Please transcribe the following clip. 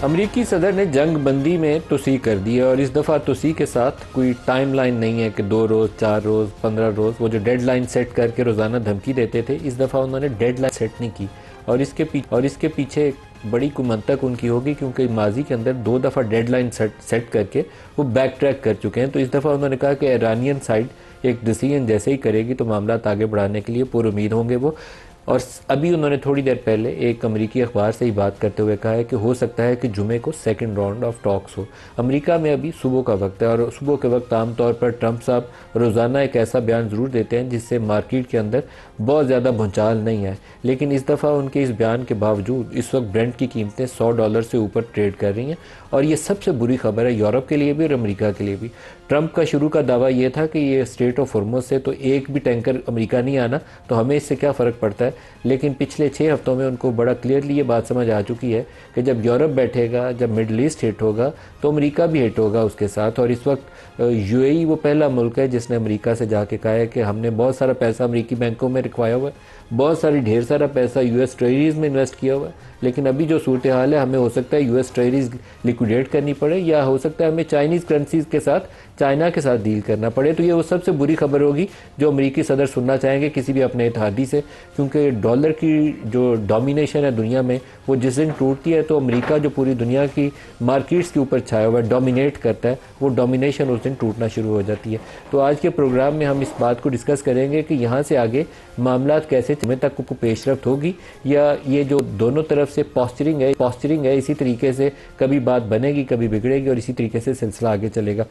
अमरीकी सदर ने जंग बंदी में तोसी कर दी है और इस दफ़ा तोसी के साथ कोई टाइम लाइन नहीं है कि 2 रोज़, 4 रोज़, 15 रोज़। वो जो डेडलाइन सेट करके रोज़ाना धमकी देते थे, इस दफ़ा उन्होंने डेडलाइन सेट नहीं की और इसके पीछे बड़ी कुमंतक उनकी होगी, क्योंकि माजी के अंदर 2 दफ़ा डेडलाइन सेट करके वो बैक ट्रैक कर चुके हैं। तो इस दफ़ा उन्होंने कहा कि ईरानियन साइड एक डिसीजन जैसे ही करेगी तो मामला आगे बढ़ाने के लिए पुरुमीद होंगे वो। और अभी उन्होंने थोड़ी देर पहले एक अमेरिकी अखबार से ही बात करते हुए कहा है कि हो सकता है कि जुमे को सेकंड राउंड ऑफ टॉक्स हो। अमेरिका में अभी सुबह का वक्त है और सुबह के वक्त आमतौर पर ट्रंप साहब रोज़ाना एक ऐसा बयान ज़रूर देते हैं जिससे मार्केट के अंदर बहुत ज़्यादा भूचाल नहीं है, लेकिन इस दफ़ा उनके इस बयान के बावजूद इस वक्त ब्रेंट की कीमतें $100 से ऊपर ट्रेड कर रही हैं। और ये सबसे बुरी खबर है यूरोप के लिए भी और अमेरिका के लिए भी। ट्रंप का शुरू का दावा ये था कि ये स्ट्रेट ऑफ हॉर्मुज़ से तो एक भी टैंकर अमेरिका नहीं आना, तो हमें इससे क्या फ़र्क पड़ता है। लेकिन पिछले 6 हफ्तों में उनको बड़ा क्लियरली ये बात समझ आ चुकी है कि जब यूरोप बैठेगा, जब मिडल ईस्ट हिट होगा, तो अमेरिका भी हिट होगा उसके साथ। और इस वक्त यूएई वो पहला मुल्क है जिसने अमेरिका से जाके कहा है कि हमने बहुत सारा पैसा अमेरिकी बैंकों में रखवाया हुआ है, बहुत सारी ढेर सारा पैसा यूएस ट्रेजरीज में इन्वेस्ट किया हुआ है, लेकिन अभी जो सूरत हाल है, हमें हो सकता है यूएस ट्रेजरीज लिक्विडेट करनी पड़े या हो सकता है हमें चाइनीज़ करेंसीज के साथ, चाइना के साथ डील करना पड़े। तो ये वो सबसे बुरी खबर होगी जो अमेरिकी सदर सुनना चाहेंगे किसी भी अपने इत्तेहादी से, क्योंकि डॉलर की जो डोमिनेशन है दुनिया में, वो जिस दिन टूटती है तो अमेरिका जो पूरी दुनिया की मार्केट्स के ऊपर छाया हुआ है, डोमिनेट करता है, वो डोमिनेशन उस दिन टूटना शुरू हो जाती है। तो आज के प्रोग्राम में हम इस बात को डिस्कस करेंगे कि यहाँ से आगे मामला कैसे समय तक को पेशरफ्त होगी, या ये जो दोनों तरफ से पॉस्चरिंग है इसी तरीके से कभी बात बनेगी, कभी बिगड़ेगी और इसी तरीके से सिलसिला आगे चलेगा।